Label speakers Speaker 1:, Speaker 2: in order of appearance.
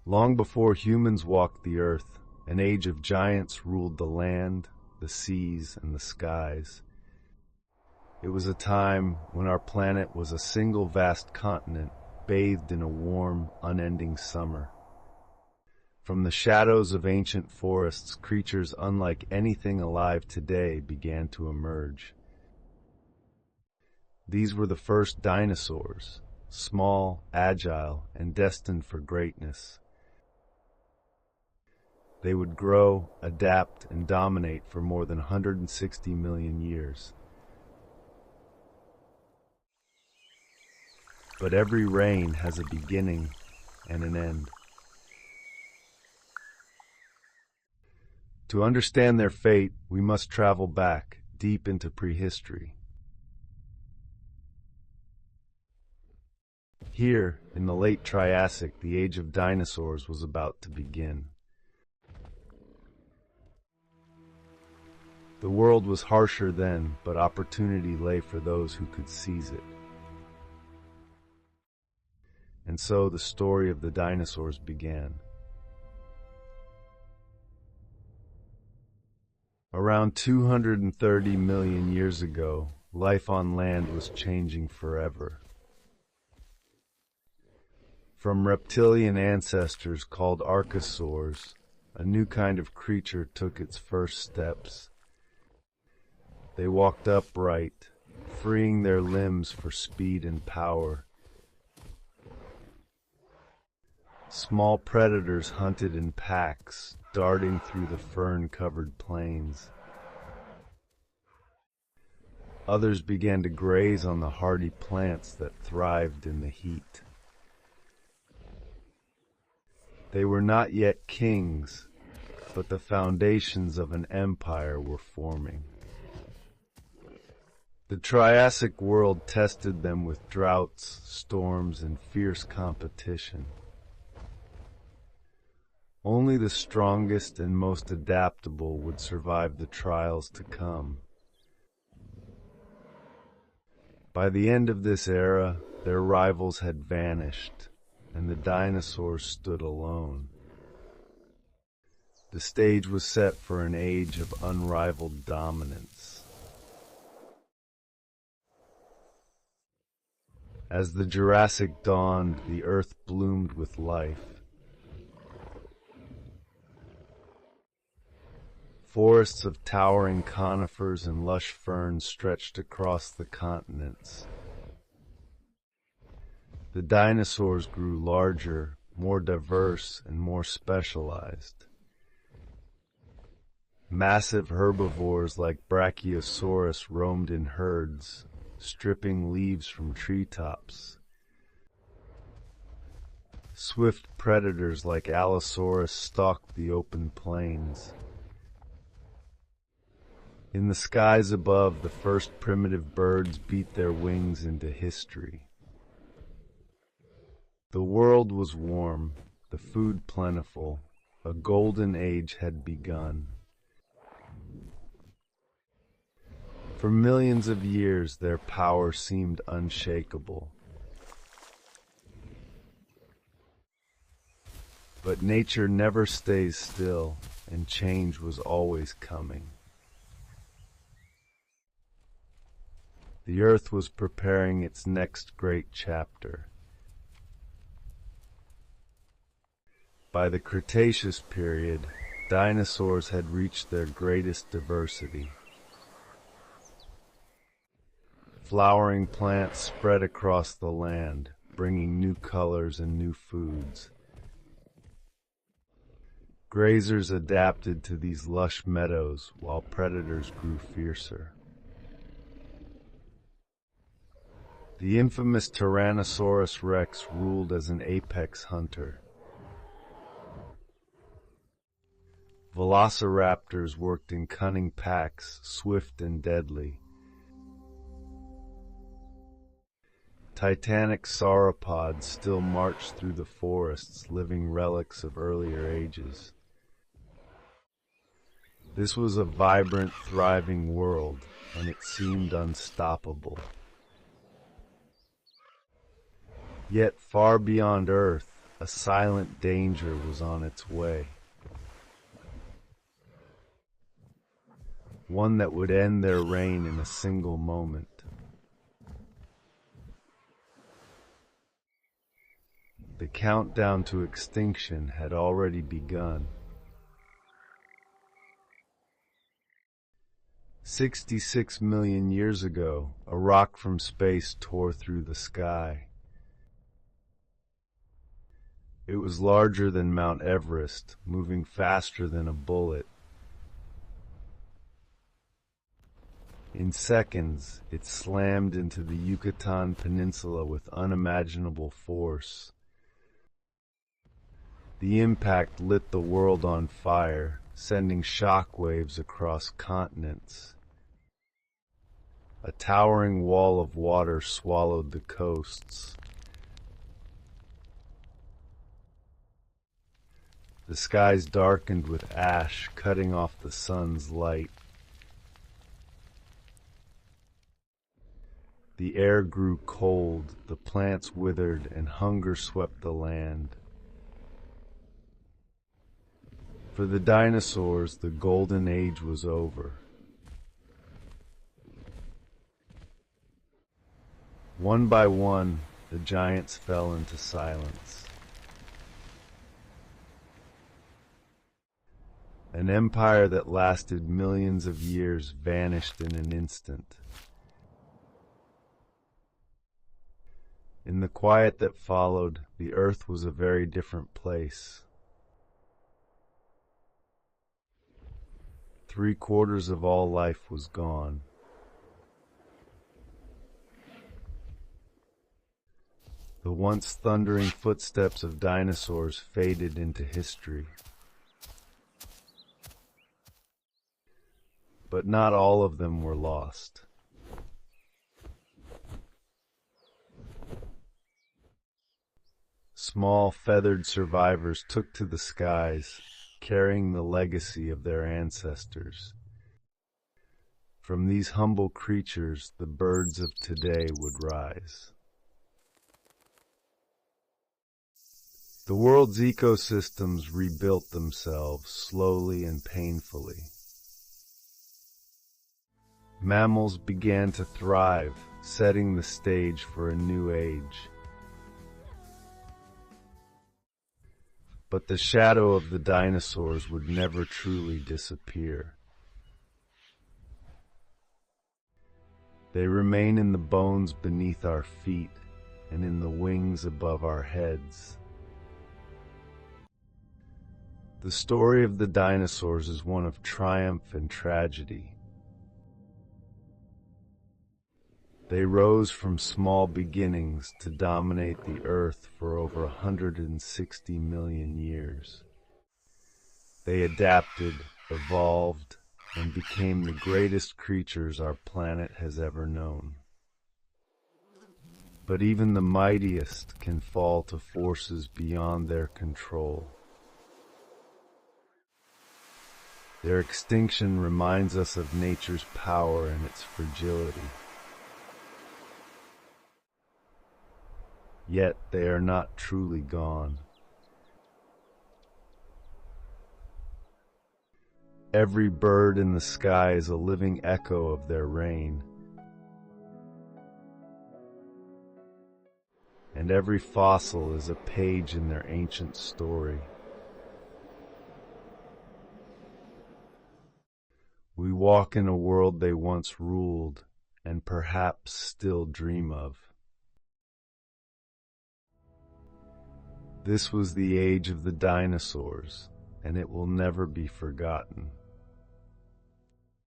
Speaker 1: Long before humans walked the earth, an age of giants ruled the land, the seas, and the skies. It was a time when our planet was a single vast continent bathed in a warm, unending summer. From the shadows of ancient forests, creatures unlike anything alive today began to emerge. These were the first dinosaurs, small, agile, and destined for greatness. They would grow, adapt, and dominate for more than 160 million years. But every reign has a beginning and an end. To understand their fate, we must travel back, deep into prehistory. Here, in the late Triassic, the age of dinosaurs was about to begin. The world was harsher then, but opportunity lay for those who could seize it. And so the story of the dinosaurs began. Around 230 million years ago, life on land was changing forever. From reptilian ancestors called archosaurs, a new kind of creature took its first steps. They walked upright, freeing their limbs for speed and power. Small predators hunted in packs, darting through the fern-covered plains. Others began to graze on the hardy plants that thrived in the heat. They were not yet kings, but the foundations of an empire were forming. The Triassic world tested them with droughts, storms, and fierce competition. Only the strongest and most adaptable would survive the trials to come. By the end of this era, their rivals had vanished, and the dinosaurs stood alone. The stage was set for an age of unrivaled dominance. As the Jurassic dawned, the earth bloomed with life. Forests of towering conifers and lush ferns stretched across the continents. The dinosaurs grew larger, more diverse, and more specialized. Massive herbivores like Brachiosaurus roamed in herds, stripping leaves from treetops. Swift predators like Allosaurus stalked the open plains. In the skies above, the first primitive birds beat their wings into history. The world was warm, the food plentiful, a golden age had begun. For millions of years, their power seemed unshakable. But nature never stays still, and change was always coming. The earth was preparing its next great chapter. By the Cretaceous period, dinosaurs had reached their greatest diversity. Flowering plants spread across the land, bringing new colors and new foods. Grazers adapted to these lush meadows while predators grew fiercer. The infamous Tyrannosaurus rex ruled as an apex hunter. Velociraptors worked in cunning packs, swift and deadly. Titanic sauropods still marched through the forests, living relics of earlier ages. This was a vibrant, thriving world, and it seemed unstoppable. Yet far beyond Earth, A silent danger was on its way. One that would end their reign in a single moment. The countdown to extinction had already begun. 66 million years ago, a rock from space tore through the sky. It was larger than Mount Everest, moving faster than a bullet. In seconds, it slammed into the Yucatan Peninsula with unimaginable force. The impact lit the world on fire, sending shock waves across continents. A towering wall of water swallowed the coasts. The skies darkened with ash, cutting off the sun's light. The air grew cold, the plants withered, and hunger swept the land. For the dinosaurs, the golden age was over. One by one, the giants fell into silence. An empire that lasted millions of years vanished in an instant. In the quiet that followed, the earth was a very different place. 3/4 of all life was gone. The once thundering footsteps of dinosaurs faded into history. But not all of them were lost. Small feathered survivors took to the skies, carrying the legacy of their ancestors. From these humble creatures, the birds of today would rise. The world's ecosystems rebuilt themselves slowly and painfully. Mammals began to thrive, setting the stage for a new age. But the shadow of the dinosaurs would never truly disappear. They remain in the bones beneath our feet and in the wings above our heads. The story of the dinosaurs is one of triumph and tragedy. They rose from small beginnings to dominate the earth for over 160 million years. They adapted, evolved, and became the greatest creatures our planet has ever known. But even the mightiest can fall to forces beyond their control. Their extinction reminds us of nature's power and its fragility. Yet they are not truly gone. Every bird in the sky is a living echo of their reign. And every fossil is a page in their ancient story. We walk in a world they once ruled and perhaps still dream of. This was the age of the dinosaurs, and it will never be forgotten.